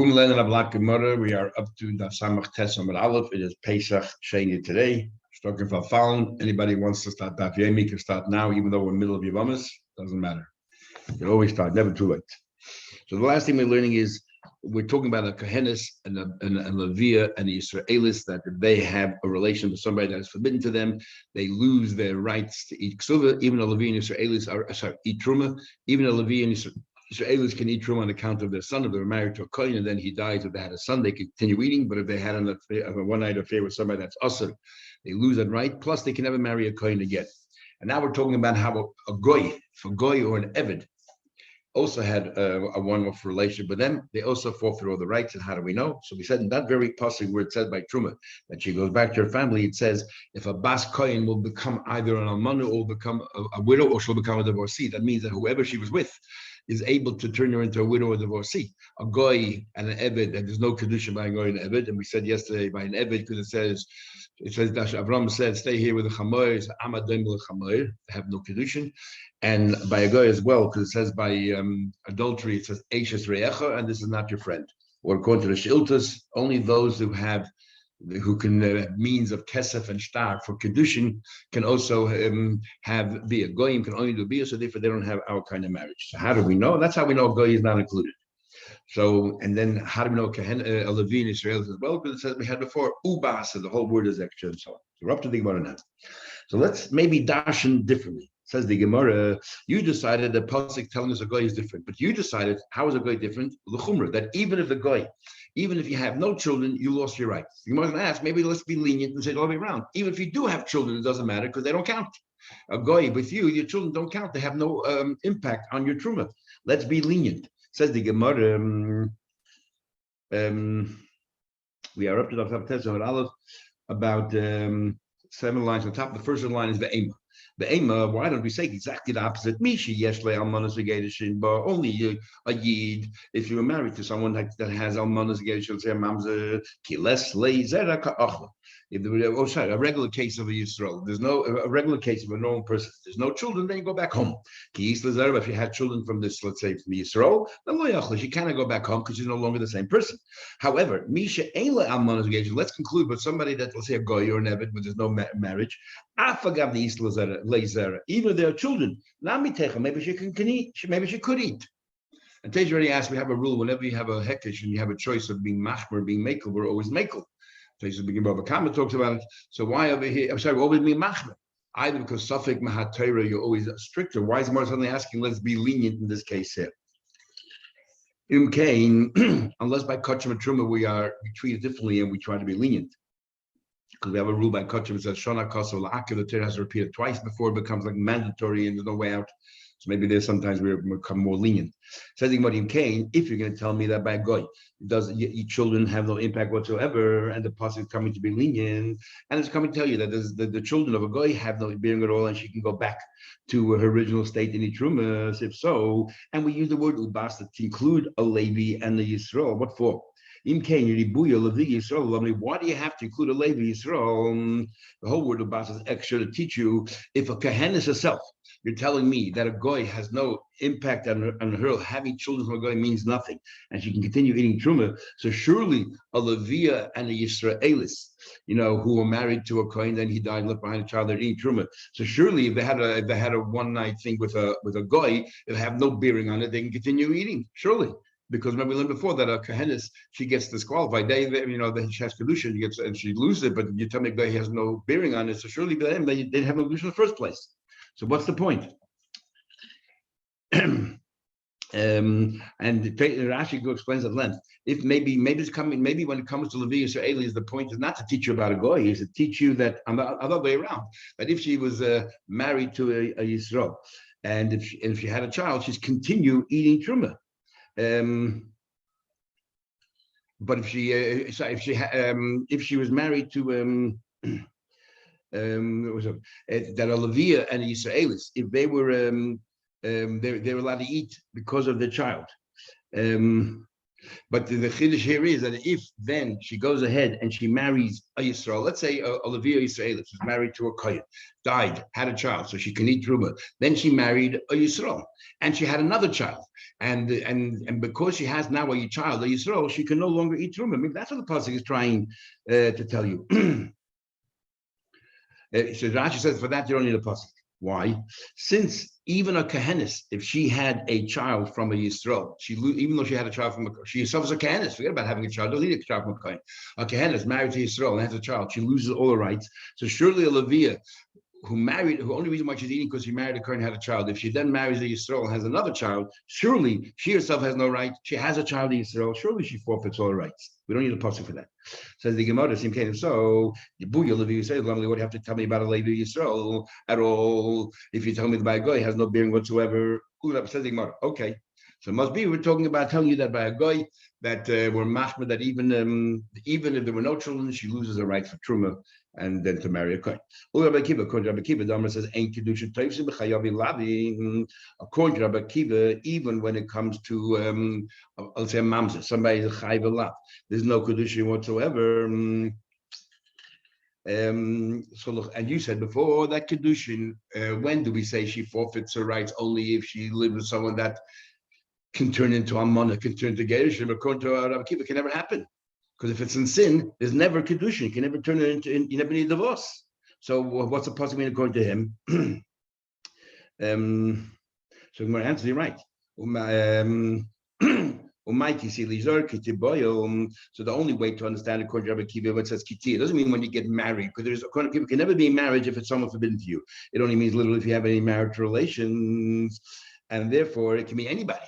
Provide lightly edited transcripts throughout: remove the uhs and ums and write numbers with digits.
We are up to the Samach Tes Amar Aleph. It is Pesach Sheni today. Talking about Falun. Anybody wants to start Daf Yomi can start now, even though we're in the middle of Yevamos. Doesn't matter. You can always start, never too late. So the last thing we're learning is we're talking about a Kohenis and a Leviah and the Israelis, that if they have a relation with somebody that is forbidden to them, they lose their rights to eat ksuva. Even a Leviah and Israelis eat truma. Even a Leviah and Israelis can eat truma on account of their son. If they were married to a kohen and then he dies, if they had a son, they can continue eating. But if they had a one-night affair with somebody that's usher, they lose that right. Plus, they can never marry a kohen again. And now we're talking about how a goy, if a goy or an eved, also had a one-off relationship with them, they also forfeit all the rights. And how do we know? So we said in that very passage where it says by Truma that she goes back to her family, it says if a bas kohen will become either an almana or become a widow, or she'll become a divorcee. That means that whoever she was with is able to turn her into a widow or divorcee. A goy and an eved, and there's no condition by a goy and an eved. And we said yesterday by an eved because it says that Avram said, stay here with the chamoy, amadim l'chamoy, have no condition. And by a goy as well, because it says by adultery, it says eishes re'echa, and this is not your friend. Or according to the shiltas, only those who can means of kesef and shtar for kedushin can also be a goyim, can only do bia, so therefore they don't have our kind of marriage. So how do we know? That's how we know goy is not included. So, and then how do we know a Levi in Israel as well? Because it says we had before ubas, and the whole word is extra and so on. So we're up to the Gemara now. So let's maybe darshan differently. Says the Gemara, you decided that Pasuk telling us a goy is different, but you decided how is a goy different? L'chumra, that even if the goy, even if you have no children, you lost your rights. You might ask, maybe let's be lenient and say it all the way around. Even if you do have children, it doesn't matter because they don't count. A goy with you, your children don't count. They have no impact on your truma. Let's be lenient. Says the Gemara. We are up to the Tezah Aleph about 7 lines on top. The first line is the Ema. The Ema, why don't we say exactly the opposite? Mishi yeshle almanas v'gedushin, but only a yid. If you were married to someone that has almanas v'gedushin, say mamza kiles leizera ka'achla. If there were, a regular case of a Yisrael, there's no a regular case of a normal person. There's no children, then you go back home. If you had children from this, let's say from Yisrael, then lo yachla, she cannot go back home because she's no longer the same person. However, Misha eile almanas v'gedushin. Let's conclude with somebody that, let's say a goy or an eved, but there's no marriage. Afagav the Yisrael zera. Even if they are children, maybe she can eat. Maybe she could eat. And Tej already asked, we have a rule, whenever you have a hekesh and you have a choice of being machmer, being makel, we're always makel. Tej begin Baba Kama talks about it. So why over here? I'm sorry, we're always being machmer. Either because Safek Mahat Torah, you're always stricter. Why is Mar suddenly asking, let's be lenient in this case here? Unless by Kachim and Truma we treat it differently and we try to be lenient. Because we have a rule by Kachim that says Shona Kasa La'akiv, the Torah has to repeat it twice before it becomes like mandatory and there's no way out. So maybe there's sometimes we become more lenient. Says in Cain, if you're going to tell me that by goy, your children have no impact whatsoever, and the pasuk is coming to be lenient, and it's coming to tell you that the children of a goy have no bearing at all, and she can go back to her original state in Itrumas, if so. And we use the word ubas to include a Levi and the Yisrael. What for? Why do you have to include a Levi Yisrael? The whole word of Bas is extra to teach you if a Kohenis herself, you're telling me that a goy has no impact on her having children from a goy means nothing, and she can continue eating truma. So surely a Leviah and a Yisraelis, who were married to a kohen, then he died and left behind a child, they're eating truma. So surely if they had a one night thing with a goy, it'll have no bearing on it. They can continue eating. Surely. Because remember we learned before that a Kohenis, she gets disqualified. Then she has kedusha, and she loses it. But you tell me he has no bearing on it, so surely they didn't have no kedusha in the first place. So what's the point? And Rashi explains at length. If maybe when it comes to Levi Yisraelis, the point is not to teach you about a goy, is to teach you that on the other way around. That if she was married to a Yisrael, and if she had a child, she's continue eating truma. But if she was married to that a Leviah and a Yisraelis, if they were they were allowed to eat because of their child. But the chiddush here is that if then she goes ahead and she marries a Yisrael, let's say a Leviah Yisrael, she's married to a Kohen, died, had a child, so she can eat truma. Then she married a Yisrael, and she had another child, and because she has now a child, a Yisrael, she can no longer eat truma. Maybe that's what the pasuk is trying to tell you. So Rashi says for that you don't need a pasuk. Why? Since even a Kohenis, if she had a child from a Yisrael, even though she had a child from she herself is a Kohenis, forget about having a child, don't need a child from a Kohen. A Kohenis married to Yisrael and has a child, she loses all her rights. So surely a Leviah who only reason why she's eating because she married a Kohen and had a child. If she then marries a Yisrael and has another child, surely she herself has no right. She has a child in Yisrael, surely she forfeits all her rights. We don't need a pasuk for that. Says the Gemara, so Yebuya Levi Yisrael, what do you have to tell me about a Levi Yisrael at all? If you tell me the by a guy has no bearing whatsoever. Says the Gemara, okay. So it must be we're talking about telling you that by a guy that we're machmir that even if there were no children, she loses her right for truma and then to marry a kohen. According to Rabbi Kiva, the Amar says, "Ain't kedusha toivsim b'chayavi lavi." According to Rabbi Kiva, even when it comes to let's say a mamzer, somebody is a chayav lav, there's no kedusha whatsoever. So look, and you said before that kedushin, when do we say she forfeits her rights? Only if she lives with someone that can turn into Ammana, can turn to Gerishim. According to Rabbi Kiva, it can never happen. Because if it's in sin, there's never Kedushin. You can never turn it into, you never need divorce. So what's the possible mean according to him? So I'm going to answer you right. So the only way to understand according to Rabbi Kiva, it says kiti, it doesn't mean when you get married, because there's according to people, can never be in marriage if it's someone forbidden to you. It only means literally if you have any marital relations, and therefore it can be anybody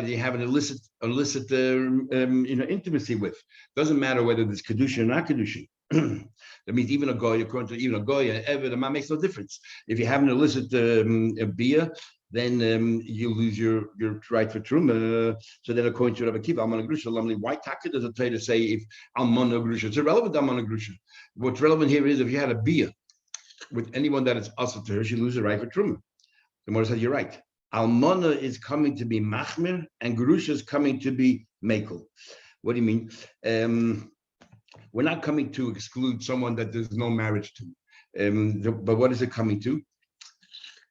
that you have an illicit intimacy with. Doesn't matter whether there's kedushin or not kedushin. That means even a goy, according to even a goy and ever, the man makes no difference. If you have an illicit beer, then you lose your right for truma. So then, according to Rabbi Kiva, almana grusha, why taka does it tell you to say if almana grusha? It's irrelevant almana grusha. What's relevant here is if you had a beer with anyone that is also to her, she loses the right for truma. The Gemara said, you're right. Almana is coming to be machmir, and Gerusha is coming to be mekel. What do you mean? We're not coming to exclude someone that there's no marriage to. But what is it coming to?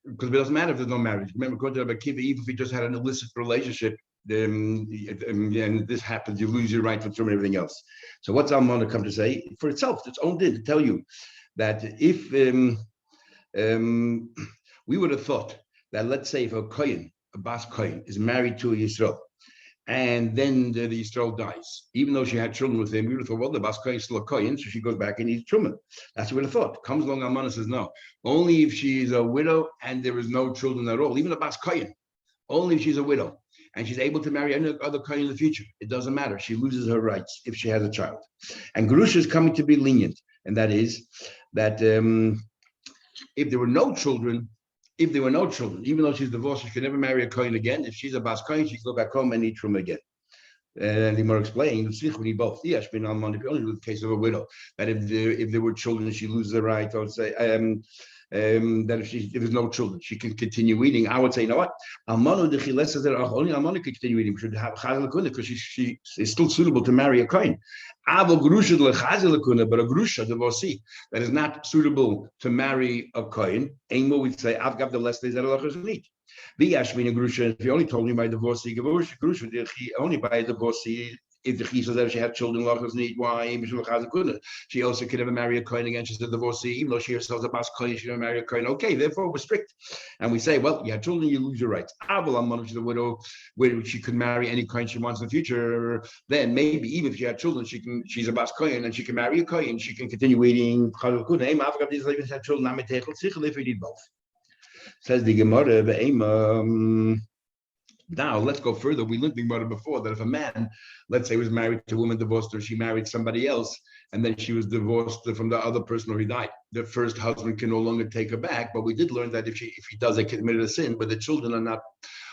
Because it doesn't matter if there's no marriage. Remember, according to Rabbi Kiva, even if you just had an illicit relationship, and this happens, you lose your right for and everything else. So what's Almana come to say? For itself, its own din, to tell you that if we would have thought that, let's say, if a Kohen, a Bas Kohen, is married to a Yisrael, and then the Yisrael dies, even though she had children with him, we would have thought, well, the Bas Kohen is still a Kohen, so she goes back and eats Truma. That's what we would have thought. Comes along Almana says, no, only if she is a widow and there is no children at all, even a Bas Kohen, only if she's a widow and she's able to marry any other Kohen in the future. It doesn't matter. She loses her rights if she has a child. And Gerusha is coming to be lenient, and that is that if there were no children, even though she's divorced, she can never marry a Kohen again. If she's a Bas Kohen, she can go back home and eat Truma again. And the more explained, we need both. Yes, only in the case of a widow, that if there were children, she loses the right. I would say that if there's no children, she can continue eating. I would say, you know what? Only Almana can continue eating. We should have Chazal Kuna because she is still suitable to marry a Kohen. But a Grusha, divorcee, that is not suitable to marry a Kohen, Amo would say, I've got the less days that Allah need. If you only told me by divorcee, only by divorcee, if the Chi says that she had children, why? She also could never marry a Kohen again. She's a divorcee, even though she herself is a Bas Kohen, she never marry a Kohen. Okay, therefore we're strict. And we say, well, you have children, you lose your rights. If she's a widow, where she could marry any Kohen she wants in the future, then maybe even if she had children, she's a Bas Kohen and she can marry a Kohen, she can continue eating. Have children, if we need both. Says the Gemara, now let's go further. We learned the Gemara before that if a man, let's say, was married to a woman, divorced her, she married somebody else, and then she was divorced from the other person, or he died, the first husband can no longer take her back. But we did learn that if he does, they committed a sin, but the children are not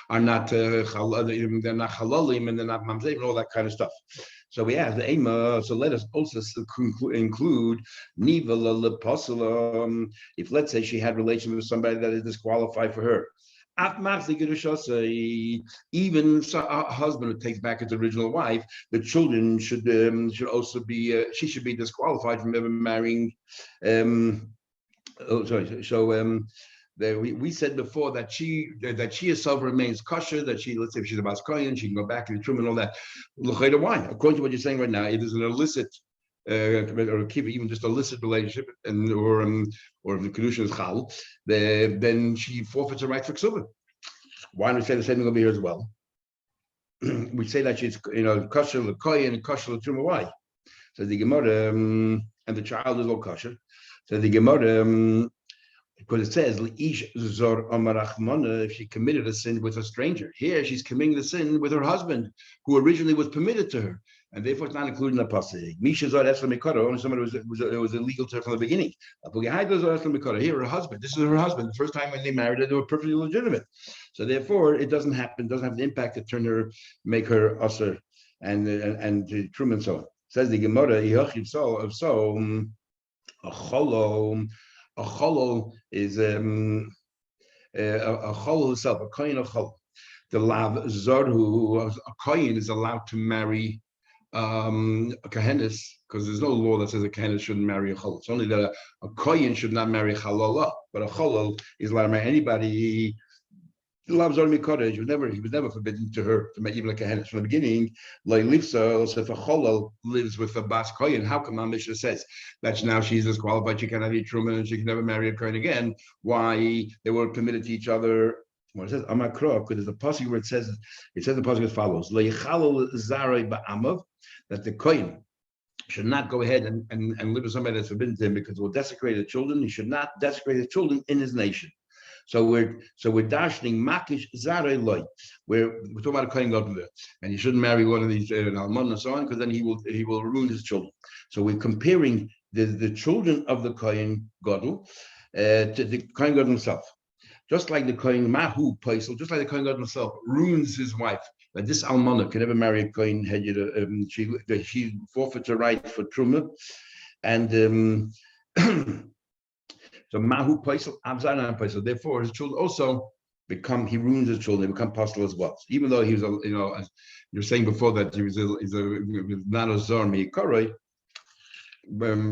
they're not halalim and they're not mamzerim and all that kind of stuff. So we asked the Ema. So let us also include nivala lepasala. If let's say she had relations with somebody that is disqualified for her. Even a husband who takes back his original wife, the children should also be she should be disqualified from ever marrying. Oh, sorry. So we said before that she herself remains kosher. That let's say if she's a bas kohen, she can go back to the truma and all that. Why? According to what you're saying right now, it is an illicit. Or keep even just a illicit relationship, and or if the kedusha is chal, then she forfeits her right for ksuba. Why don't we say the same thing over here as well? We say that she's kosher l'koyin and kosher l'truma. Why? So the Gemara and the child is all kosher. So the Gemara because it says if she committed a sin with a stranger. Here she's committing the sin with her husband, who originally was permitted to her. And therefore, it's not included in the pasuk. Misha zor esla mikara. Only somebody was illegal to her from the beginning. Here, her husband. This is her husband. The first time when they married her, they were perfectly legitimate. So therefore, it doesn't happen. Doesn't have the impact to make her usher and trum and so on. Says the Gemara. A cholol is a cholol itself. A kohen of cholol. The lav zorhu, a kohen is allowed to marry a kahenis, because there's no law that says a kahenis shouldn't marry a cholol. It's only that a kohen should not marry a chalolah, but a cholol is allowed to marry anybody. Lav zor mikora, he was never forbidden to her to make even a kahenis from the beginning. Like lifsa, so if a cholol lives with a bas kohen, how come our Mishnah says that now she's disqualified, she cannot eat truma, and she can never marry a kohen again? Why they weren't permitted to each other? Well, it says Amakro, because there's a passage where it says the passage as follows: that the kohen should not go ahead and live with somebody that's forbidden to him, because it will desecrate the children. He should not desecrate the children in his nation. So we're dashing makish zarei loy. We're talking about a kohen gadol, and he shouldn't marry one of these almon and so on, because then he will ruin his children. So we're comparing the children of the kohen gadol to the kohen gadol himself. Just like the kohen mahu paisel, just like the kohen gadol himself ruins his wife. That this almana can never marry a kohen head. She forfeits her right for truma, and so mahu paisel, avzanan paisel. Therefore, his children also he ruins his children. They become apostle as well. So even though he was as you were saying before, that he was not a zor me'ikaroi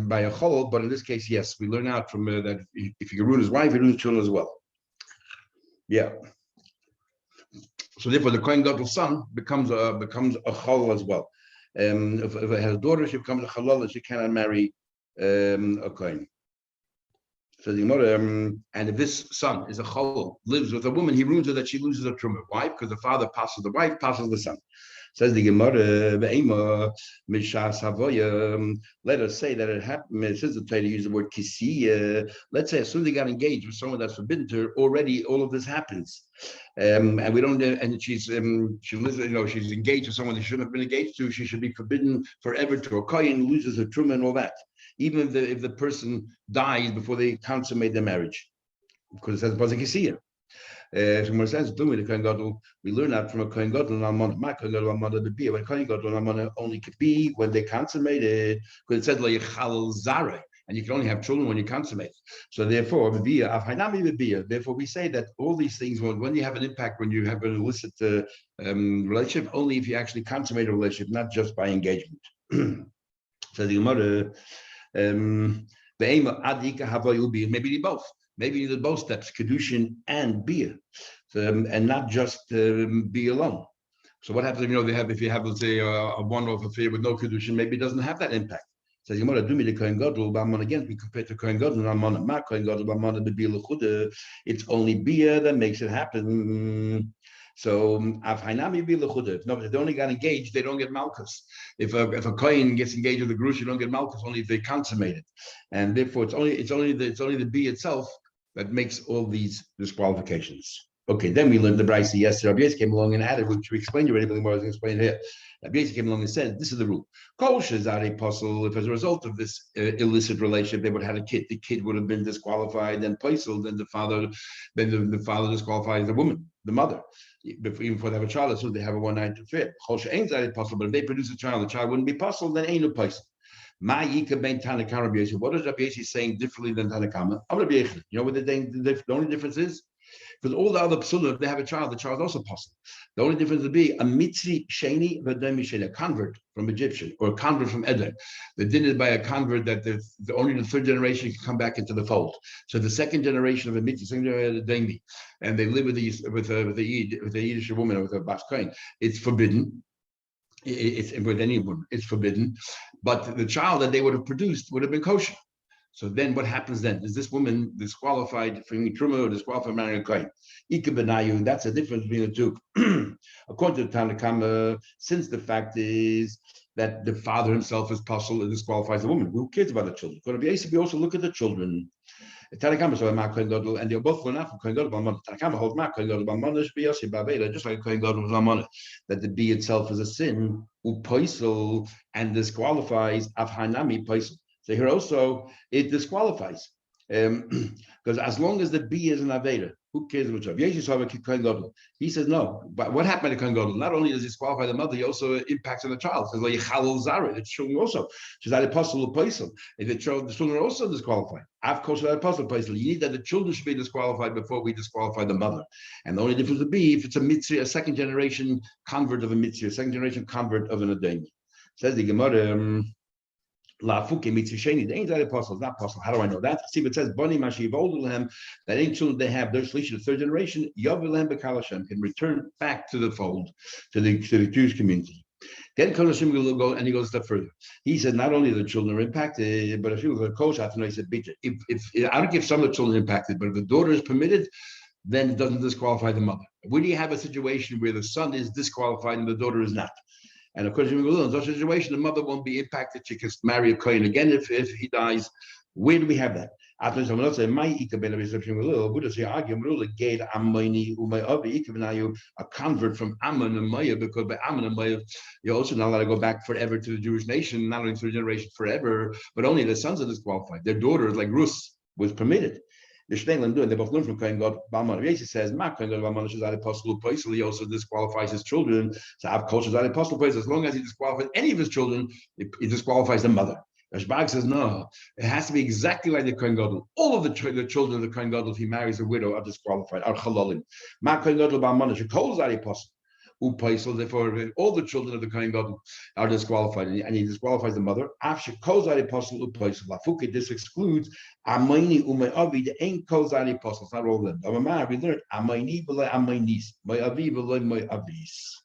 by a chol, but in this case, yes, we learn out from that if he can ruin his wife, he ruins his children as well. Yeah. So therefore, the kohen gadol son becomes a chol as well. If it has a daughter, she becomes a chalala. She cannot marry a kohen. So the Gemara, and if this son is a chol, lives with a woman, he ruins her that she loses her truma. Why? Because the father passes the wife, passes the son. Says the Gemara, let us say that it happened. It says the Torah to use the word kisiya. Let's say as soon as they got engaged with someone that's forbidden to her, already all of this happens, and we don't. And she lives. She's engaged with someone they shouldn't have been engaged to. She should be forbidden forever to a kohen, loses her truma and all that. Even if the person dies before they consummate their marriage, because it says pasuk kisiya. So when it says the kohen gadol, we learn that from a kohen gadol and almana. My kohen gadol almana the be. When kohen gadol and almana only could be when they consummate it, because it says like chal zare, and you can only have children when you consummate. So therefore, therefore we say that all these things, when you have an impact, when you have an illicit relationship, only if you actually consummate a relationship, not just by engagement. So the Gemara, maybe both. Maybe you need both steps, kedushin and bia, and not just be alone. So what happens if you have let's say a one-off affair with no kedushin? Maybe it doesn't have that impact. Says you do me the kohen gadol, but again we compare to kohen gadol and ma kohen gadol, but the bia lechuda. It's only bia that makes it happen. So if they only got engaged, they don't get malchus. If a kohen gets engaged with a grush, you don't get malchus. Only if they consummate it, and therefore it's only the bia itself that makes all these disqualifications. Okay, then we learned the Brisa yesterday. Rabbi Yossi came along and added, which we explained already, but I was going to explain here. Rabbi Yossi came along and said, this is the rule. Kol shezare posel, if as a result of this illicit relationship, they would have had a kid, the kid would have been disqualified, then posel, then the father disqualifies the woman, the mother. Even before they have a child, so they have a one-night affair. Kol she'ein zare posel, but if they produce a child, the child wouldn't be posel, then ain't no posel. What is Rabbi Yossi saying differently than Tanakama? You know what the only difference is? Because all the other psulim, if they have a child is also possible. The only difference would be a mitzri sheni v'dami sheni, a convert from Egyptian or a convert from Edom. The din is by a convert that only the third generation can come back into the fold. So the second generation of a mitzri, second generation of a dami, and they live with a Yiddish woman or with a bas kohen, it's forbidden. It's with anyone, it's forbidden. But the child that they would have produced would have been kosher. So then what happens then? Is this woman disqualified from Truma or disqualified from marrying a Kohen? Ika benayu, that's the difference between the two. According to the Tanakh, since the fact is that the father himself is puzzled and disqualifies the woman, who cares about the children? Going to be ACB also look at the children. Tanakh so Ma Kohen Gadol, and they're both going out from Kohen Gadol B'Amon. Tanakh holds Ma Kohen Gadol B'Amon Shbiyasi B'Aveda, just like Kohen Gadol was Amon, that the bee itself is a sin, upoisel, and disqualifies Avhanami poisel. So here also it disqualifies, because as long as the bee is an aveda, who cares which of? He says no. But what happened to Kohen Gadol? Not only does he disqualify the mother, he also impacts on the child. Says like the children also. She's not apostle apostle. If the children are also disqualified. Of course, that apostle apostle. You need that the children should be disqualified before we disqualify the mother. And the only difference would be if it's a mitzri, a second generation convert of a mitzri, a second generation convert of an adaymi. Says the Gemara. La fuke mitzvah the ain't that apostle, not apostle. How do I know that? See, if it says bani mashiv that ain't children they have, their shlish, the third generation, yavilem bekalashem can return back to the fold, to the Jewish community. Then Kalashim will go and he goes a step further. He said not only the children are impacted, but if you look at Koshat, he said, if I don't give some of the children impacted, but if the daughter is permitted, then it doesn't disqualify the mother. When you have a situation where the son is disqualified and the daughter is not. And of course, in such a situation, the mother won't be impacted. She can marry a Kohen again if he dies. Where do we have that? A convert from Ammon and Maya, because by Ammon and Maya, you're also not allowed to go back forever to the Jewish nation, not only through generation forever, but only the sons are disqualified. Their daughters, like Rus, was permitted. The Shneilim do, and they both learn from Kohen Gadol. Yesi says, "Ma Kohen Gadol B'Amon Shazad Apostle Paisel." He also disqualifies his children. So Av Kol Shazad Apostle Paisel. As long as he disqualifies any of his children, he disqualifies the mother. Rashbag says, "No, it has to be exactly like the Kohen Gadol. All of the children of the Kohen Gadol, if he marries a widow, are disqualified. Are chalalim. Ma Kohen Gadol B'Amon Shekol Zad Apostle. Therefore, all the children of the Kohen Gadol are disqualified, and he disqualifies the mother. This excludes Amaini Umayavi, the ain't Kozari apostles, not all of them. We learned Amaini B'lei Amainis, Mayavi B'lei Mayavis.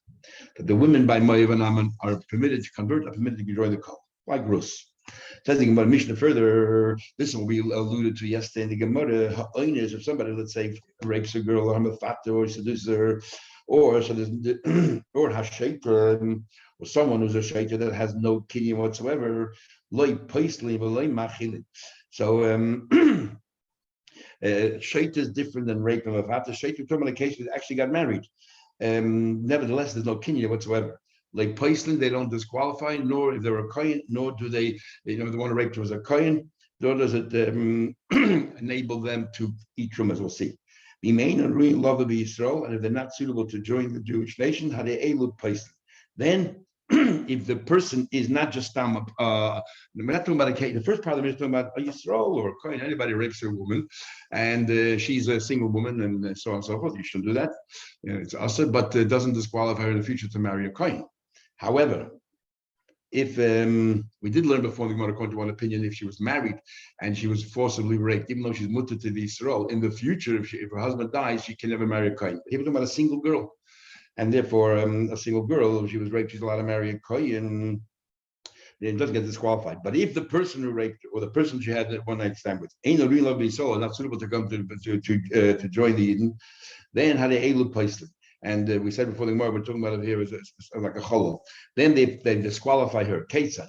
That the women by Mayav and Aman are permitted to convert, are permitted to join the cult, like Rus. Telling about Mishnah further, this will be alluded to yesterday in the Gemara. Ha'oiners, if somebody, let's say, rapes a girl, or Hamafata, or seduces her, or so or Hashaita, or someone who's a shaita that has no kinyan whatsoever, loy paisli v'loy machilin. So shaita is different than rape and mafata. Shaita, in the case, actually got married. Nevertheless, there's no kinyan whatsoever. Like paisli, they don't disqualify, nor if they're a kohen, nor do they, the one who raped was a kohen, nor does it enable them to eat from, as we'll see. The main and ruin love of Israel, and if they're not suitable to join the Jewish nation, then if the person is not just we're not talking about a case. The first part of it is talking about a Yisrael or a Kohen. Anybody rapes a woman, and she's a single woman, and so on and so forth. You shouldn't do that. It's asa, but it doesn't disqualify her in the future to marry a Kohen. However, if we did learn before in the Gemara, according to one opinion, if she was married and she was forcibly raped, even though she's mutter to the Yisrael, in the future, if her husband dies, she can never marry a Kohen. Here we're talking about a single girl, and therefore a single girl, if she was raped, she's allowed to marry a Kohen. Then it doesn't get disqualified. But if the person who raped her, or the person she had a one night stand with, ain't a real love Yisrael, not suitable to come to join the Eden, then had a elu paisli. And we said before the Gemara, we're talking about it here as like a cholol. Then they disqualify her. Ketzad.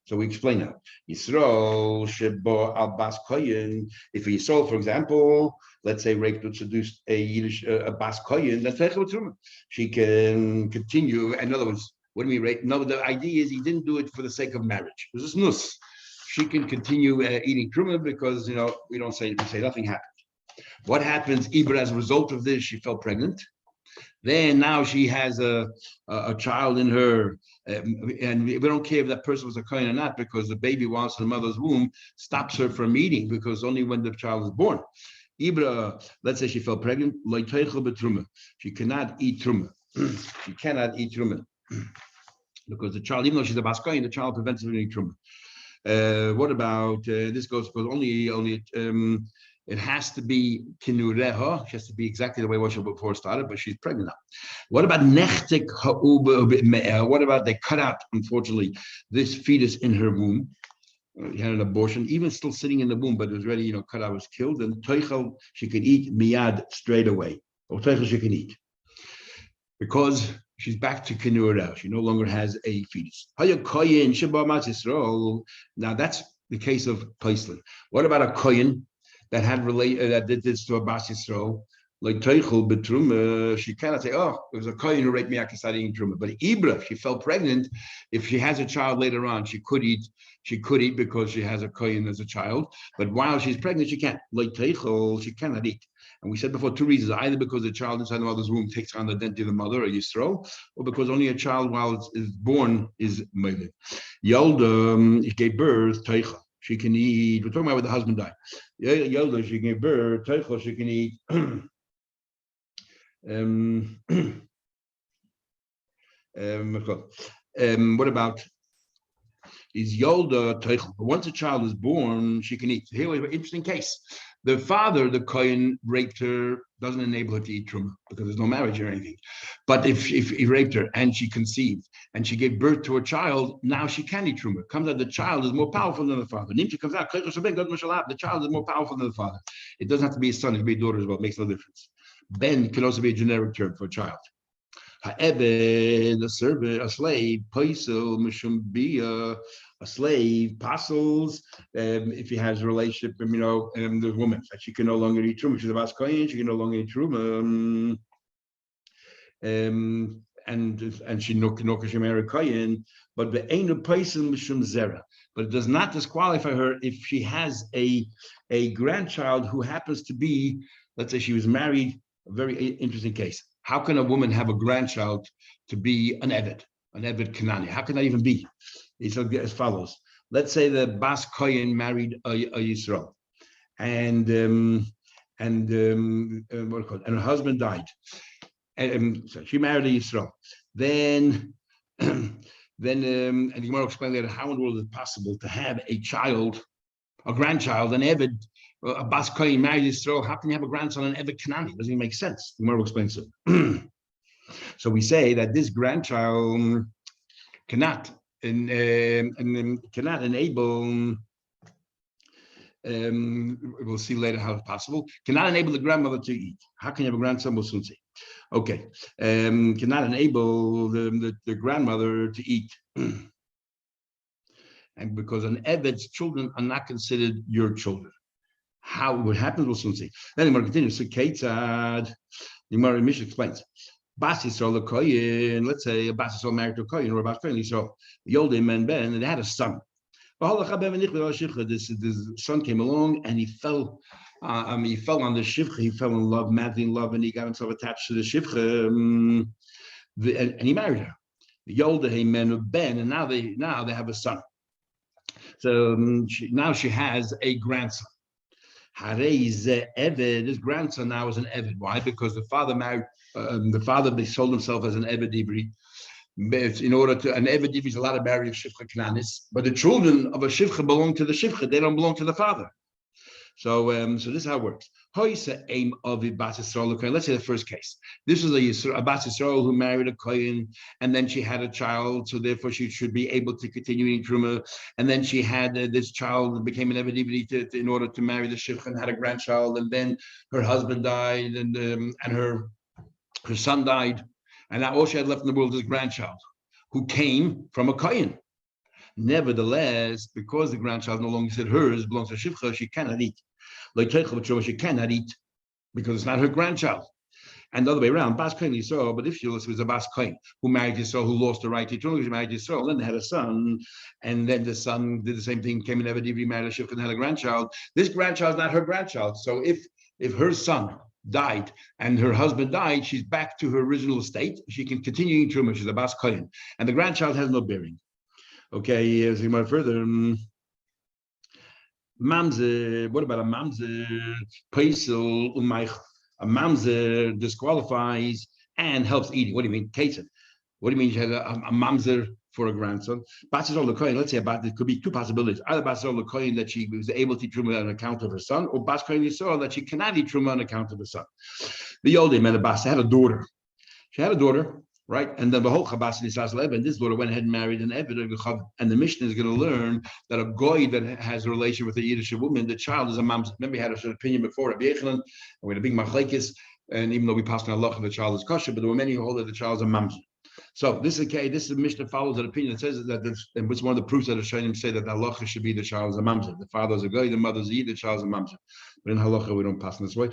So we explain now. Yisrael shebo al bas koyin. If a Yisrael, for example, let's say raped or seduced a Yiddish a bas koyin, then she can continue. In other words, what do we rape? No, the idea is he didn't do it for the sake of marriage. It was a snus. She can continue eating truma because we don't say nothing happened. What happens? Either as a result of this, she fell pregnant. Then now she has a child in her, and we don't care if that person was a kohen or not, because the baby whilst in the mother's womb stops her from eating, because only when the child is born. Ibra, let's say she fell pregnant, she cannot eat truma. She cannot eat truma because the child, even though she's a baskoyin, the child prevents her from eating truma. What about this goes for only it has to be kinureha. She has to be exactly the way it was before it started, but she's pregnant now. What about nechtek ha'uba? What about they cut out, unfortunately, this fetus in her womb? He had an abortion, even still sitting in the womb, but it was already, cut out, was killed. And toichel, she could eat miyad straight away. Or toichel, she can eat because she's back to kinurah. She no longer has a fetus. Now that's the case of Paislan. What about a koyin that had that did this to a Bas Yisrael? Like Teichel Betruma, she cannot say, "Oh, it was a kohen who raped me. I can start eating truma." But Ibra, if she fell pregnant, if she has a child later on, she could eat. She could eat because she has a kohen as a child. But while she's pregnant, she can't. Like Teichel, she cannot eat. And we said before 2 reasons: either because the child inside the mother's womb takes on the identity of the mother, or Yisrael, or because only a child while it's born is meiled. Yolda gave birth Teichel. She can eat. We're talking about when the husband died. Yolda, she gave birth Teichel. She can eat. What about is Yolda Teichel? Once a child is born, she can eat. Here we have an interesting case. The father, the kohen, raped her, doesn't enable her to eat truma because there's no marriage or anything. But if he raped her and she conceived and she gave birth to a child, now she can eat truma. It comes out the child is more powerful than the father. Nimshi comes out, the child is more powerful than the father. It doesn't have to be a son, it can be a daughter as well. It makes no difference. Ben can also be a generic term for a child. A servant, a slave, paisel, mishumbia, a slave, pasels, if he has a relationship, the woman, that she can no longer eat truma. She's a baskoyin, she can no longer eat truma. And she no can marry koyin, but the ain't a paisel mishum zera. But it does not disqualify her if she has a grandchild who happens to be, let's say she was married. A very interesting case. How can a woman have a grandchild to be an Eved Kanani? How can that even be? It's as follows. Let's say the Bas Kohen married a Yisrael, and her husband died. So she married a Yisrael. Then and the Gemara explained later how in the world is it possible to have a child, a grandchild, an Eved, a Bas Kohen married Yisrael. How can you have a grandson, an Eved Kanani? It doesn't even make sense. The Gemara explains it. So we say that this grandchild cannot enable. We'll see later how it's possible. Cannot enable the grandmother to eat. How can you have a grandson? We'll soon see. Okay. Cannot enable the grandmother to eat. And because an Eved's children are not considered your children. What happens, we'll soon see. Then the Gemara continues. So Ketzad, the Gemara Mishnah explains. Bas Yisrael, the Kohen, let's say a Bas Yisrael married to a Kohen or a Bas Kohen Yisrael, Yodim and Ben, and they had a son. This son came along and he fell on the shivcha. He fell in love, madly in love, and he got himself attached to the shivcha, and he married her. Yodim Ben, and now they have a son. So now she has a grandson. This grandson now is an Eved. Why? Because the father married. They sold himself as an Eved Ivri. In order to an Eved Ivri is allowed to marry a Shivcha Kananis, but the children of a Shivcha belong to the Shivcha. They don't belong to the father. So this is how it works. Let's say the first case. This is a Bas Yisrael who married a Kohen, and then she had a child, so therefore she should be able to continue eating truma. And then she had this child became an Eved Ivri in order to marry the Shivcha and had a grandchild, and then her husband died, and her son died, and now all she had left in the world is a grandchild who came from a Kohen. Nevertheless, because the grandchild no longer said hers, belongs to Shivcha, she cannot eat. Like she cannot eat because it's not her grandchild. And the other way around, Bas Kohen Yisrael, but if she was a Bas Kohen who married Yisrael, who lost the right to eternal, she married Yisrael, then they had a son, and then the son did the same thing, came in Eved Ivri, married a Shivcha, and had a grandchild. This grandchild is not her grandchild. So if her son died and her husband died, she's back to her original state. She can continue eating truma. She's a Bas Kohen, and the grandchild has no bearing. Okay, as we move further, Mamzer, what about a mamzer? Paisel umaych. A mamzer disqualifies and helps eating. What do you mean? Kason. What do you mean she has a mamzer for a grandson? Basisol Lekoyin, let's say about it could be two possibilities. Either Basisol Lekoyin that she was able to eat truma on account of her son, or Bas Koyin Yisrael that she cannot eat truma on account of her son. The Yodim and the Bas had a daughter. She had a daughter, right? And then the whole Chabas Nisas Lev, and this daughter went ahead and married an Eved. And the Mishnah is going to learn that a goy that has a relation with a Yiddish woman, the child is a mamzer. Remember, we had an opinion before Rabbi Yechanan, and we had a big machlekes, and even though we passed on Allah, the child is kosher, but there were many who hold that the child is a mamzer. So this is okay. This is Mishnah follows an opinion that says that and it's one of the proofs that the Shainim say that the halacha should be the child is a mamzer. The father is a guy, the mother is a yid, the child is a mamzer. But in halacha we don't pass in this way.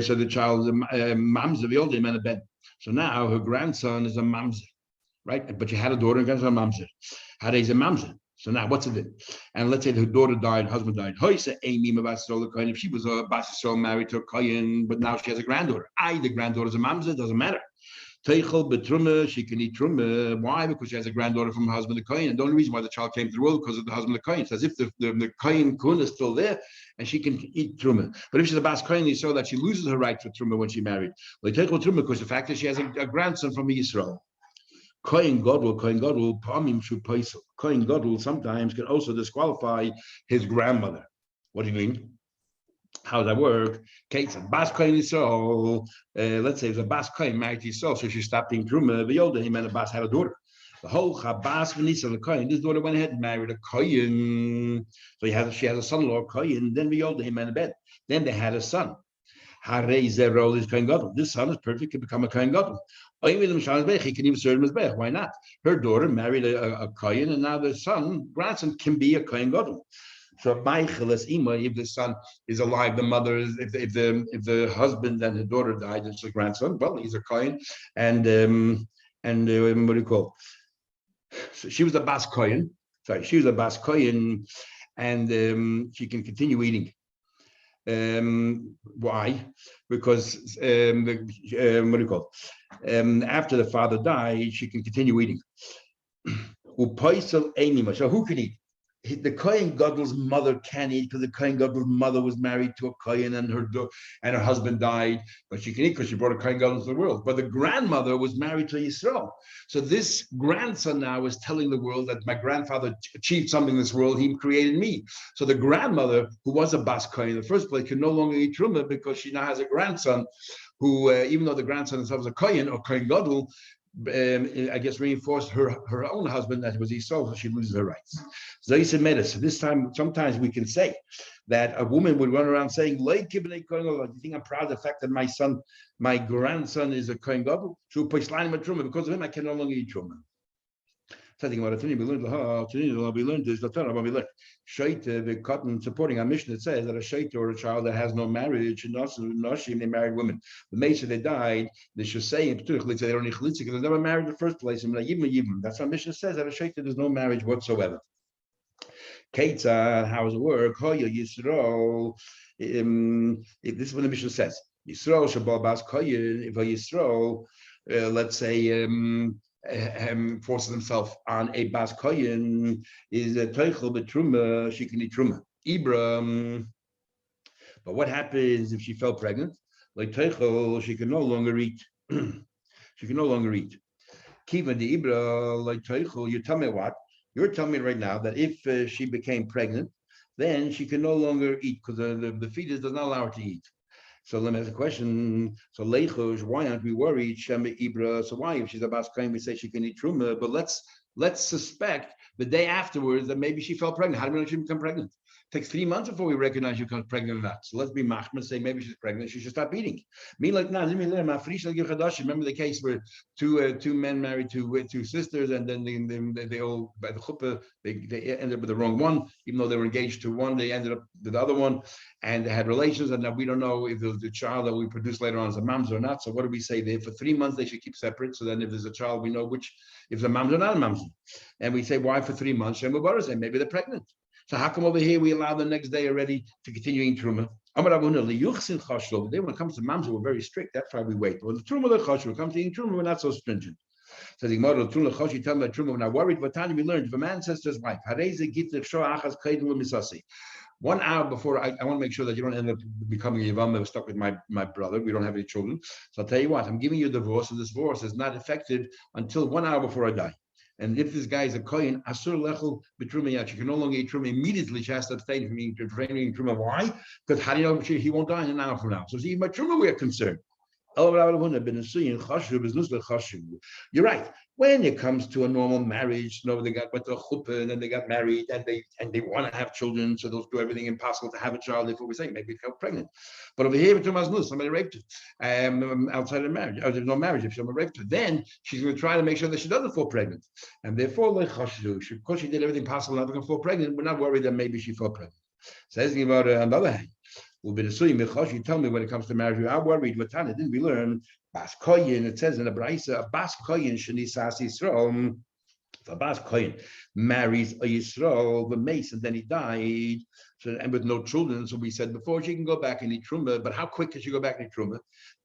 So the child is a mamzer. The older man a ben. So now her grandson is a mamzer, right? But you had a daughter and grandson a mamzer. Had a mamzer. So now what's it? And let's say her daughter died, husband died. If she was a basisol married to a kohen, but now she has a granddaughter. The granddaughter is a mamzer. Doesn't matter. Teichel betruma, she can eat truma. Why? Because she has a granddaughter from her husband the kohen. And the only reason why the child came to the world because of the husband the kohen. It's as if the kohen kun is still there and she can eat truma. But if she's a bas kohen, you saw that she loses her right for truma when she married. Like teichel truma, because the fact that she has a grandson from Yisrael. Kohen Gadol, Pamim Shu Paisel. Kohen Gadol sometimes can also disqualify his grandmother. What do you mean? How does that work? Kate, Bas Kohen Yisrael. Let's say it's a Bas Kohen married to Yisrael, so she stopped being Truma. V'yoda, him and a Bas had a daughter. The whole Chabas v'Nisa the Kohen. This daughter went ahead and married a Kohen. So she has a son-in-law, Kohen. Then v'yoda, him and a bed. Then they had a son. Harei Zerol is Kohen Gadol. This son is perfect to become a Kohen Gadol. He can even serve Mizbech. Why not? Her daughter married a Kohen, and now the grandson can be a Kohen Gadol. So if the son is alive, the mother is if the husband and the daughter died, it's a grandson. Well, he's a Kohen, and what do you call? So she was a Bas Kohen. Sorry, she was a Bas Kohen, and she can continue eating. Why? Because what do you call? After the father died, she can continue eating. So who can eat? The Kohen Gadol's mother can eat because the Kohen Gadol's mother was married to a Kohen and her husband died, but she can eat because she brought a Kohen Gadol into the world. But the grandmother was married to Yisrael. So this grandson now is telling the world that my grandfather achieved something in this world. He created me. So the grandmother, who was a Bas Kohen in the first place, can no longer eat Truma because she now has a grandson who, even though the grandson himself was a Kohen or Kohen Gadol, I guess reinforced her own husband that was Esau, so she loses her rights. So this time, sometimes we can say that a woman would run around saying, "Do you think I'm proud of the fact that my grandson is a Kohen Gadol? Because of him, I can no longer eat truma." We learned this. Shaita, the cotton supporting our mission that says that a shaita or a child that has no marriage, noshim, they married women. The Mesa they died, they should say they don't need chalitza because they never married in the first place. That's what our mission says that a shaita there's no marriage whatsoever. Ketzah, how does it work? Hoya Yisrael. This is what the mission says. Yisrael shabal bas koyin. If a Yisrael, let's say, forces himself on a bas koyin, is a teichel betruma. She can eat truma. Ibram. But what happens if she fell pregnant? Like teichel, she can no longer eat. She can no longer eat. Kiva the Ibra, like teichel. You tell me what? You're telling me right now that if she became pregnant, then she can no longer eat because the fetus does not allow her to eat. So let me ask a question. So leichush, why aren't we worried? Shema Ibra. So why, if she's a bas kohen, we say she can eat truma? But let's suspect the day afterwards that maybe she fell pregnant. How do we know she become pregnant? It takes 3 months before we recognize she becomes pregnant or not. So let's be machmir, say maybe she's pregnant. She should stop eating. Me like now. Remember the case where two men married two sisters, and then they all by the chuppah they ended up with the wrong one, even though they were engaged to one. They ended up with the other one, and they had relations. And now we don't know if the child that we produce later on is a mamzer or not. So what do we say? There for 3 months they should keep separate. So then if there's a child, we know which if it's a mamzer or not a mamzer. And we say why for 3 months? And maybe they're pregnant. So how come over here we allow the next day already to continue eating truma? Then when it comes to mamzer, we're very strict. That's why we wait. When the truma lechoshu, when it comes to eating truma, we're not so stringent. So the Gemara truma lechoshu, you tell me about truma. We're not worried. But Tanya, we learned if a man says to his wife, 1 hour before, I want to make sure that you don't end up becoming a Yevama stuck with my brother. We don't have any children. So I'll tell you what, I'm giving you a divorce, and this divorce is not effective until 1 hour before I die. And if this guy is a kohen, asur lechel b'truma, she can no longer eat truma immediately. She has to abstain from eating truma. Why? Because how do you know he won't die in an hour from now? So see, by truma we are concerned. You're right. When it comes to a normal marriage, they went to a chuppah and then they got married and they want to have children, so they'll do everything impossible to have a child. Therefore, we say maybe become pregnant. But over here, somebody raped her outside of marriage. There's no marriage. If someone raped her, then she's going to try to make sure that she doesn't fall pregnant. And therefore, because she did everything possible not to fall pregnant, we're not worried that maybe she fell pregnant. Says about on the other hand. You tell me when it comes to marriage, we are worried. Didn't we learn? Bas koyin, it says in the Braisa, Bas koyin shenisas Yisrael. If a Bas koyin marries a Yisrael, the mace, and then he died, so, and with no children, so we said before she can go back and eat truma. But how quick can she go back and eat truma?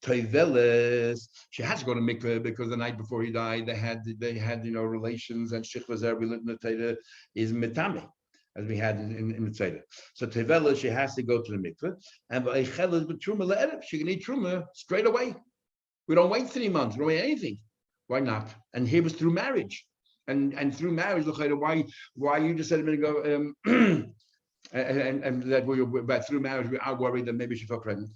Toiveles, she has to go to mikveh because the night before he died, they had relations, and shich was there. We learned the Torah is metame, as we had in the Tzedek. So Tevela, she has to go to the mikveh, and she can eat truma straight away. We don't wait 3 months, we don't wait anything. Why not? And here was through marriage. And through marriage, why you just said a minute ago, and that but through marriage, we are worried that maybe she fell pregnant.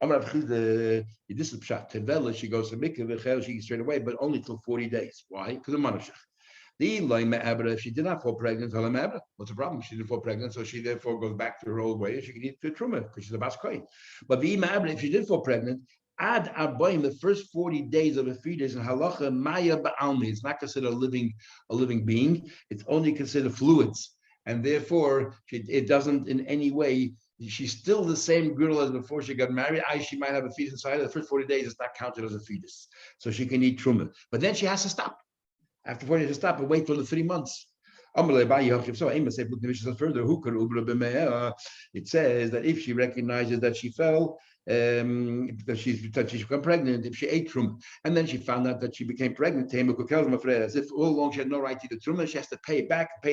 This is pshat. Tevela, she goes to mikveh, she eats straight away, but only till 40 days. Why? Because of Manoshech. If she did not fall pregnant, what's the problem? She didn't fall pregnant, so she therefore goes back to her old way and she can eat the truma because she's a bas kohen. But if she did fall pregnant, ad arbaim, the first 40 days of a fetus in halacha maya ba'almi, it's not considered a living being. It's only considered fluids, and therefore it doesn't in any way. She's still the same girl as before she got married. She might have a fetus inside her. The first 40 days is not counted as a fetus, so she can eat truma. But then she has to stop. After 40 days, to stop and wait for the 3 months. So further, it says that if she recognizes that she fell, that she became pregnant, if she ate truma, and then she found out that she became pregnant, as if all along she had no right to the truma, she has to pay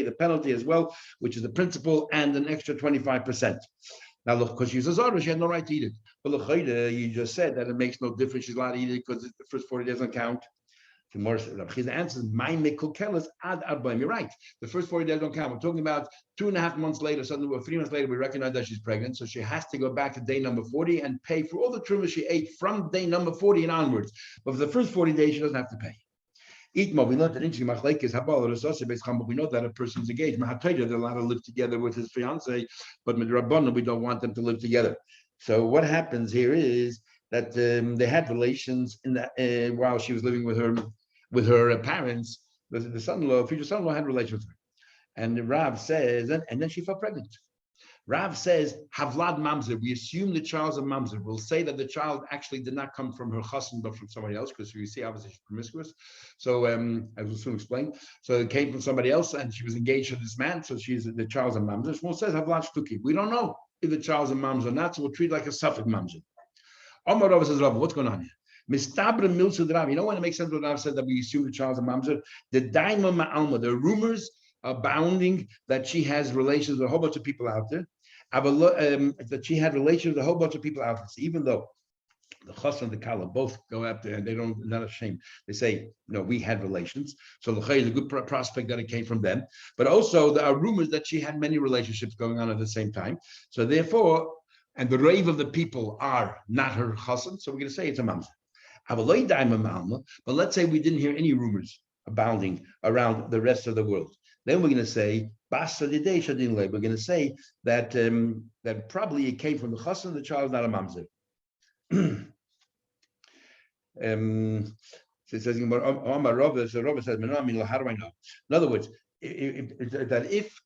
the penalty as well, which is the principal and an extra 25%. Now look, because she's a Zara, she had no right to eat it. But you just said that it makes no difference, she's allowed to eat it because the first 40 days doesn't count. The answer is my mikokelas ad arbaim. You're right. The first 40 days don't count. We're talking about 2.5 months later, suddenly 3 months later, we recognize that she's pregnant. So she has to go back to day number 40 and pay for all the truma she ate from day number 40 and onwards. But for the first 40 days, she doesn't have to pay. Itmo, we learned that interesting machlekes habal or but we know that a person's engaged. They're allowed to live together with his fiance, but with Rabbanan, we don't want them to live together. So what happens here is that they had relations in that while she was living with her parents. The son-in-law, future son-in-law, had relations with her, and Rav says, and then she fell pregnant. Rav says, Havlad Mamzer. We assume the child's a Mamzer. We'll say that the child actually did not come from her chassan, but from somebody else, because you see, obviously, she's promiscuous. So, as we'll soon explain, so it came from somebody else, and she was engaged to this man, so the child's a Mamzer. Shmuel says, Havlad Shtuki. We don't know if the child's a Mamzer or not, so we'll treat it like a Suffolk Mamzer. Omar Rav says, Rav, what's going on here? Mistabra milsud Rav. You know when it makes sense what Rav said that we assume the child's a Mamzer? The daima ma'alma, the rumors abounding that she has relations with a whole bunch of people out there. That she had relations with a whole bunch of people out there. So even though the chas and the kala both go out there and they don't, not ashamed, they say, no, we had relations. So the is a good prospect that it came from them. But also there are rumors that she had many relationships going on at the same time. So therefore, and the rave of the people are not her chassan, so we're going to say it's a mamzer. But let's say we didn't hear any rumors abounding around the rest of the world. Then we're going to say, we're going to say that that probably it came from the chassan, the child is not a mamzer. So it says, how do I know? In other words, if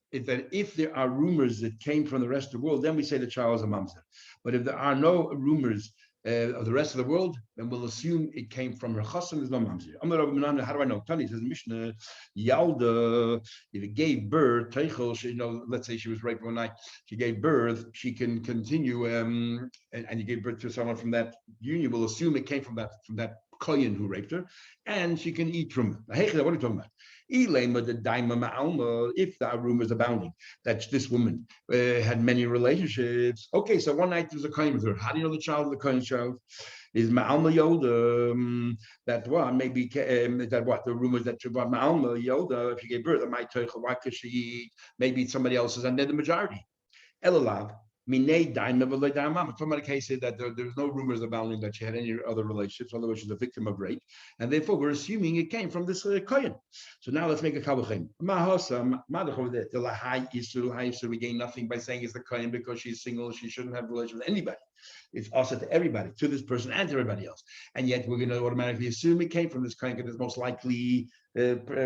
there are rumors that came from the rest of the world, then we say the child is a mamzer. But if there are no rumors of the rest of the world, then we'll assume it came from her chassan, is no mamzer. How do I know? Tani says Mishnah, Yalda, if it gave birth, let's say she was raped one night, she gave birth, she can continue, and you gave birth to someone from that union, we'll assume it came from that kohen who raped her, and she can eat truma. What are you talking about? If there are rumors abounding that this woman had many relationships, okay, so one night there was a kohen with her. How do you know the child is the kohen's child? Is Ma'alma Yoda that what maybe that what the rumors that about Ma'alma Yoda if she gave birth, why could she eat? Maybe somebody else's, and they're the majority. Elalav. Minay Daima V'Lei Daima. I'm talking about a case here that there's no rumors abounding that she had any other relationships, otherwise she's a victim of rape, and therefore we're assuming it came from this kohen. So now let's make a kavuchim. We gain nothing by saying it's the kohen because she's single. She shouldn't have relations with anybody. It's also to everybody, to this person and to everybody else. And yet we're going to automatically assume it came from this kohen because it's most likely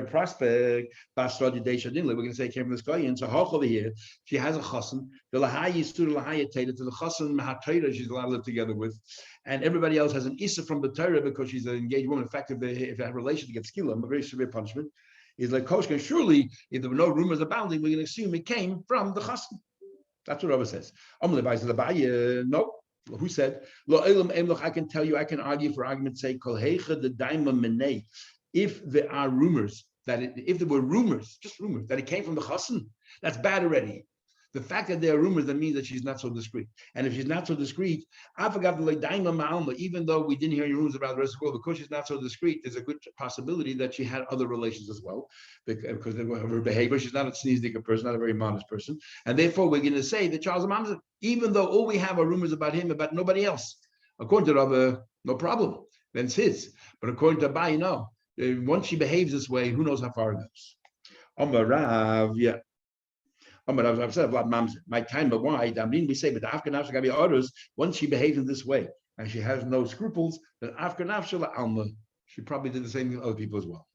prospect. We're going to say it came from this kohen. So over here, she has a chassan. The lahai yisur lahai to the chassan mahatayra she's allowed to live together with, and everybody else has an issa from the Torah because she's an engaged woman. In fact, if they have a relation to get skila, a very severe punishment. Is like koshka. Surely, if there were no rumors abounding, we're going to assume it came from the chassan. That's what Rava says. No. Who said? I can tell you, I can argue for argument's sake. If there are rumors if there were rumors, just rumors that it came from the chassan, that's bad already. The fact that there are rumors, that means that she's not so discreet. And if she's not so discreet, even though we didn't hear any rumors about the rest of the world, because she's not so discreet, there's a good possibility that she had other relations as well, because of her behavior. She's not a sneezdika person, not a very modest person. And therefore, we're going to say that Charles Mamzer, even though all we have are rumors about him, about nobody else. According to Rava, no problem. Then it's his. But according to Abai, no. Once she behaves this way, who knows how far it goes? Amar Rav, yeah. I've said about mamzer. My time, but why? I mean, we say, but the Afghan Nafsha Gabi orders, once she behaves in this way and she has no scruples, then Afghan Nafsha Alma, she probably did the same thing to other people as well.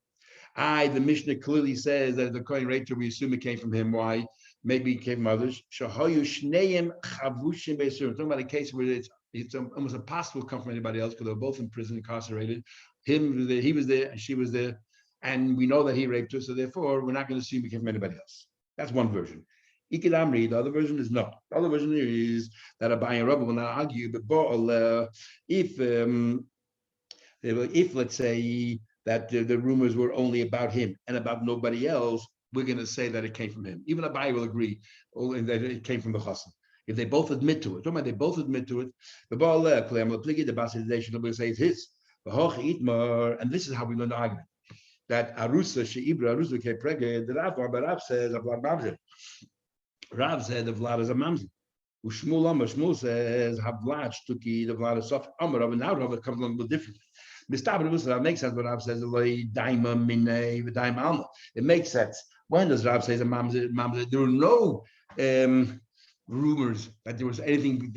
The Mishnah clearly says that the Kohen Rachel, we assume it came from him. Why? Maybe it came from others. Shahayu Shneim Chavushim Beisur. Talking about a case where it's almost impossible to come from anybody else because they were both in prison, incarcerated. He was there, and she was there, and we know that he raped her. So therefore, we're not going to assume it came from anybody else. That's one version. Ikidamri, the other version is no. The other version is that Abai and Rabbi will not argue, but if let's say that the rumors were only about him and about nobody else, we're going to say that it came from him. Even Abai will agree that it came from the chassan. If they both admit to it, they both admit to it, the basization will say it's his. And this is how we learn the argument. That Arusa Sheibra Arusa came pregnant, the Rav says of Vlad Mamzer. Rav said the Vlad is a Mamzer. Shmuel says Havlad Shtuki, the Vlad is soft. Amar Rav, now Rav comes along a little different. That makes sense. What Rav says, it makes sense. When does Rav say a Mamzer? There were no rumors that there was anything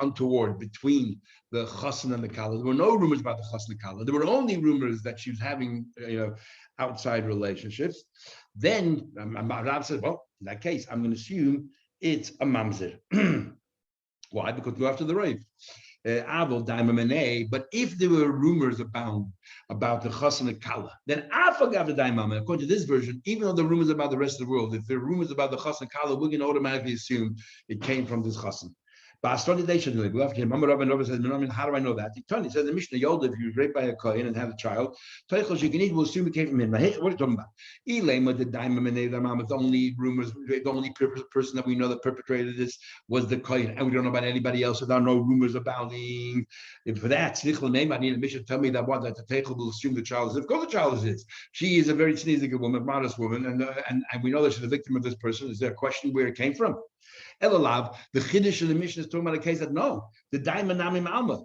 untoward between the chassan and the kala. There were no rumors about the chassan and kala. There were only rumors that she was having, outside relationships. Then Rav said, well, in that case, I'm going to assume it's a mamzer. Why? Because we're after the rape. But if there were rumors about the chassan and kala, then according to this version, even though the rumors about the rest of the world, if there are rumors about the chassan and kala, we're going to automatically assume it came from this chassan. But how do I know that? He says the Mishnah Yoda, if you was raped by a kohen and had a child, you can eat, we'll assume it came from him. What are you talking about? The only rumors, the only person that we know that perpetrated this was the kohen, and we don't know about anybody else, so there are no rumors about him. And for that, I need a Mishnah to tell me that the teichel will assume the child is his. Of course the child is his. She is a very sneezing woman, modest woman, and we know that she's a victim of this person. Is there a question where it came from? Elalav, the Chiddush of the Mishnah is talking about a case that no, the Daima Namim Alma.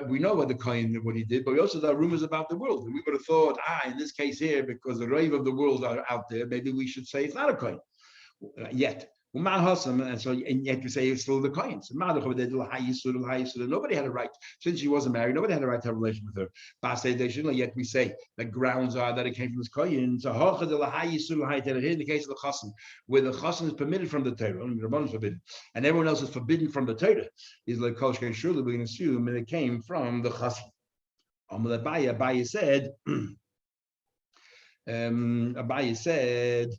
We know what the Kohen, what he did, but we also have rumors about the world. And we would have thought, in this case here, because the rave of the world are out there, maybe we should say it's not a Kohen yet. And yet you say it's still the Kohen's. Nobody had a right, since she wasn't married, nobody had a right to have a relation with her. Yet we say the grounds are that it came from this Kohen. So here in the case of the Chassan, where the Chassan is permitted from the Torah, only the Rabbanan is forbidden, and everyone else is forbidden from the Torah, is like Koshka, surely we can assume that it came from the Chassan. Abaye said,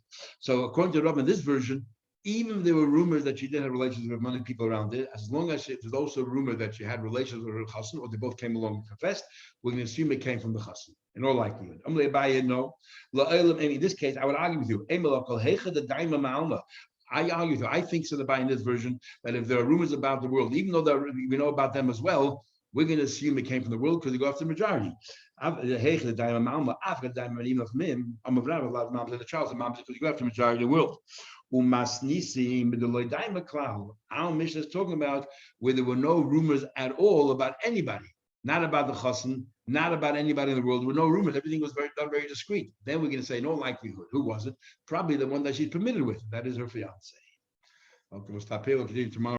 so according to Rabban, this version, even if there were rumors that she did have relations with many people around it, as long as there's also a rumor that she had relations with her chassan, or they both came along and confessed, we're going to assume it came from the chassan, in all likelihood. No. In this case, I would argue with you. I argue with you. I think so in this version that if there are rumors about the world, even though we know about them as well, we're going to assume it came from the world because they go after the majority. Because you go after the majority of the world. Our mission is talking about where there were no rumors at all about anybody, not about the chassan, not about anybody in the world. There were no rumors. Everything was done very discreet. Then we're going to say, no likelihood. Who was it? Probably the one that she's permitted with. That is her fiance. Okay, we'll stop here. We'll continue tomorrow.